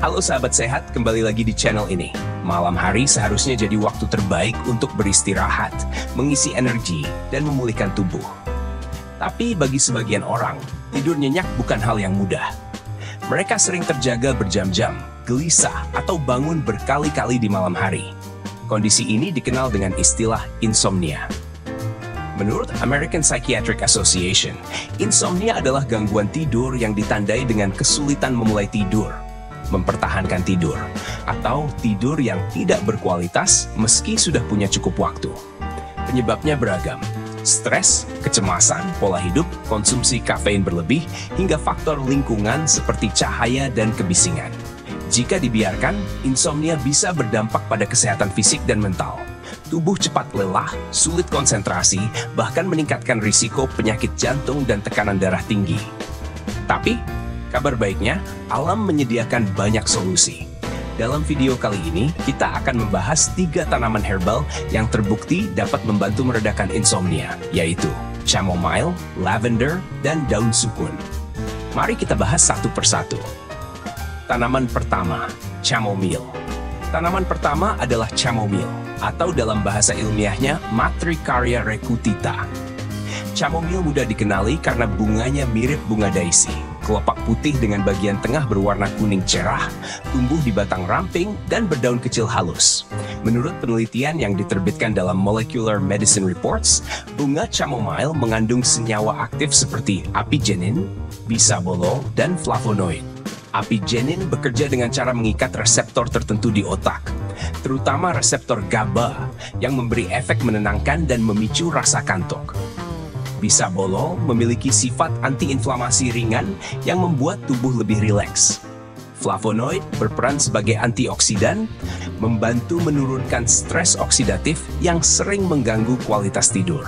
Halo sahabat sehat, kembali lagi di channel ini. Malam hari seharusnya jadi waktu terbaik untuk beristirahat, mengisi energi, dan memulihkan tubuh. Tapi bagi sebagian orang, tidur nyenyak bukan hal yang mudah. Mereka sering terjaga berjam-jam, gelisah, atau bangun berkali-kali di malam hari. Kondisi ini dikenal dengan istilah insomnia. Menurut American Psychiatric Association, insomnia adalah gangguan tidur yang ditandai dengan kesulitan memulai tidur, mempertahankan tidur, atau tidur yang tidak berkualitas meski sudah punya cukup waktu. Penyebabnya beragam: stres, kecemasan, pola hidup, konsumsi kafein berlebih, hingga faktor lingkungan seperti cahaya dan kebisingan. Jika dibiarkan, insomnia bisa berdampak pada kesehatan fisik dan mental. Tubuh cepat lelah, sulit konsentrasi, bahkan meningkatkan risiko penyakit jantung dan tekanan darah tinggi. Tapi, kabar baiknya, alam menyediakan banyak solusi. Dalam video kali ini, kita akan membahas 3 tanaman herbal yang terbukti dapat membantu meredakan insomnia, yaitu chamomile, lavender, dan daun sukun. Mari kita bahas satu persatu. Tanaman pertama, chamomile. Tanaman pertama adalah chamomile, atau dalam bahasa ilmiahnya Matricaria recutita. Chamomile mudah dikenali karena bunganya mirip bunga daisy. Kelopak putih dengan bagian tengah berwarna kuning cerah, tumbuh di batang ramping, dan berdaun kecil halus. Menurut penelitian yang diterbitkan dalam Molecular Medicine Reports, bunga chamomile mengandung senyawa aktif seperti apigenin, bisabolol, dan flavonoid. Apigenin bekerja dengan cara mengikat reseptor tertentu di otak, terutama reseptor GABA, yang memberi efek menenangkan dan memicu rasa kantuk. Bisabolol memiliki sifat antiinflamasi ringan yang membuat tubuh lebih rileks. Flavonoid berperan sebagai antioksidan, membantu menurunkan stres oksidatif yang sering mengganggu kualitas tidur.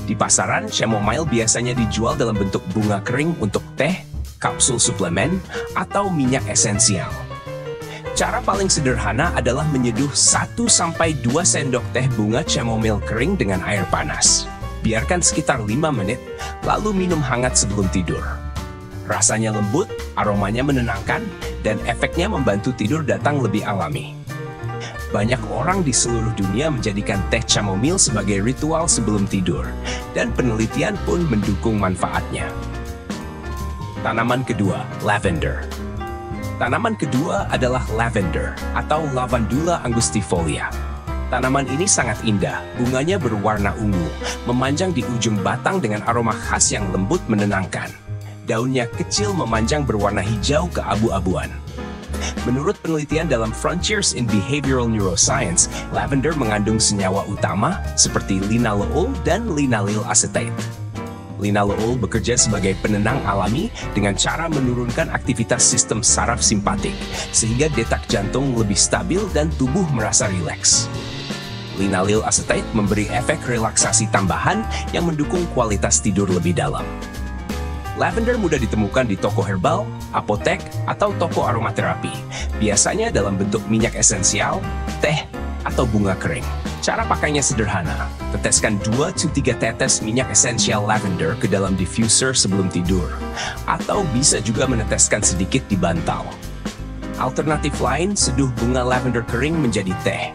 Di pasaran, chamomile biasanya dijual dalam bentuk bunga kering untuk teh, kapsul suplemen, atau minyak esensial. Cara paling sederhana adalah menyeduh 1-2 sendok teh bunga chamomile kering dengan air panas. Biarkan sekitar 5 menit, lalu minum hangat sebelum tidur. Rasanya lembut, aromanya menenangkan, dan efeknya membantu tidur datang lebih alami. Banyak orang di seluruh dunia menjadikan teh chamomile sebagai ritual sebelum tidur, dan penelitian pun mendukung manfaatnya. Tanaman kedua, lavender. Tanaman kedua adalah lavender atau Lavandula angustifolia. Tanaman ini sangat indah, bunganya berwarna ungu, memanjang di ujung batang dengan aroma khas yang lembut menenangkan. Daunnya kecil memanjang berwarna hijau keabu-abuan. Menurut penelitian dalam Frontiers in Behavioral Neuroscience, lavender mengandung senyawa utama seperti linalool dan linallyl acetate. Linalool bekerja sebagai penenang alami dengan cara menurunkan aktivitas sistem saraf simpatik, sehingga detak jantung lebih stabil dan tubuh merasa rileks. Linallyl acetate memberi efek relaksasi tambahan yang mendukung kualitas tidur lebih dalam. Lavender mudah ditemukan di toko herbal, apotek, atau toko aromaterapi, biasanya dalam bentuk minyak esensial, teh, atau bunga kering. Cara pakainya sederhana. Teteskan 2-3 tetes minyak esensial lavender ke dalam diffuser sebelum tidur, atau bisa juga meneteskan sedikit di bantal. Alternatif lain, seduh bunga lavender kering menjadi teh.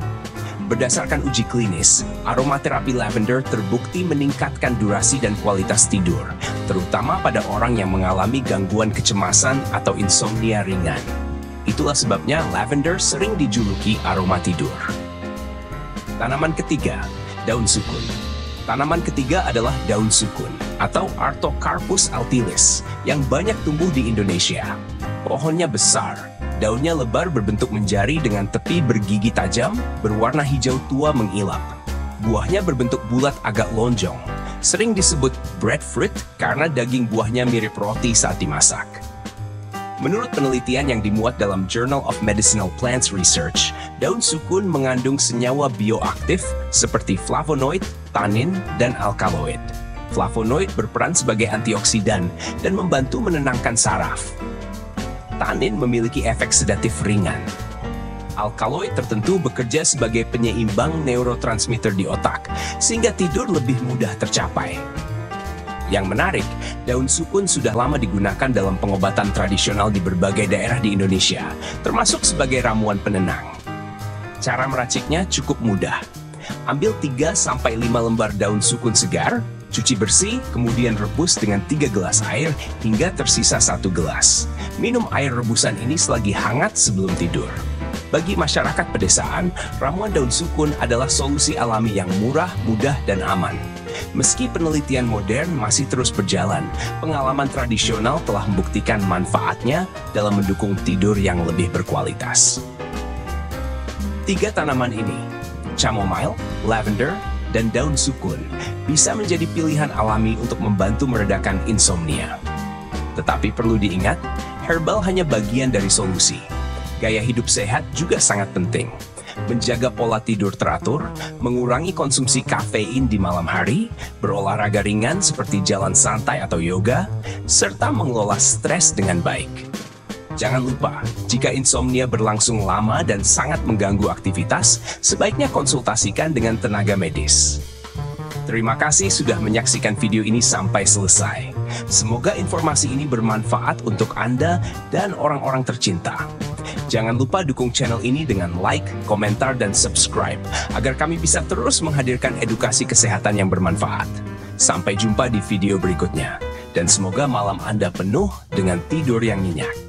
Berdasarkan uji klinis, aromaterapi lavender terbukti meningkatkan durasi dan kualitas tidur, terutama pada orang yang mengalami gangguan kecemasan atau insomnia ringan. Itulah sebabnya lavender sering dijuluki aroma tidur. Tanaman ketiga, daun sukun. Tanaman ketiga adalah daun sukun atau Artocarpus altilis yang banyak tumbuh di Indonesia. Pohonnya besar, daunnya lebar berbentuk menjari dengan tepi bergigi tajam, berwarna hijau tua mengilap. Buahnya berbentuk bulat agak lonjong. Sering disebut breadfruit karena daging buahnya mirip roti saat dimasak. Menurut penelitian yang dimuat dalam Journal of Medicinal Plants Research, daun sukun mengandung senyawa bioaktif seperti flavonoid, tannin, dan alkaloid. Flavonoid berperan sebagai antioksidan dan membantu menenangkan saraf. Tannin memiliki efek sedatif ringan. Alkaloid tertentu bekerja sebagai penyeimbang neurotransmitter di otak, sehingga tidur lebih mudah tercapai. Yang menarik, daun sukun sudah lama digunakan dalam pengobatan tradisional di berbagai daerah di Indonesia, termasuk sebagai ramuan penenang. Cara meraciknya cukup mudah. Ambil 3-5 lembar daun sukun segar, cuci bersih, kemudian rebus dengan 3 gelas air hingga tersisa 1 gelas. Minum air rebusan ini selagi hangat sebelum tidur. Bagi masyarakat pedesaan, ramuan daun sukun adalah solusi alami yang murah, mudah, dan aman. Meski penelitian modern masih terus berjalan, pengalaman tradisional telah membuktikan manfaatnya dalam mendukung tidur yang lebih berkualitas. 3 tanaman ini, chamomile, lavender, dan daun sukun, bisa menjadi pilihan alami untuk membantu meredakan insomnia. Tetapi perlu diingat, herbal hanya bagian dari solusi. Gaya hidup sehat juga sangat penting. Menjaga pola tidur teratur, mengurangi konsumsi kafein di malam hari, berolahraga ringan seperti jalan santai atau yoga, serta mengelola stres dengan baik. Jangan lupa, jika insomnia berlangsung lama dan sangat mengganggu aktivitas, sebaiknya konsultasikan dengan tenaga medis. Terima kasih sudah menyaksikan video ini sampai selesai. Semoga informasi ini bermanfaat untuk Anda dan orang-orang tercinta. Jangan lupa dukung channel ini dengan like, komentar, dan subscribe agar kami bisa terus menghadirkan edukasi kesehatan yang bermanfaat. Sampai jumpa di video berikutnya, dan semoga malam Anda penuh dengan tidur yang nyenyak.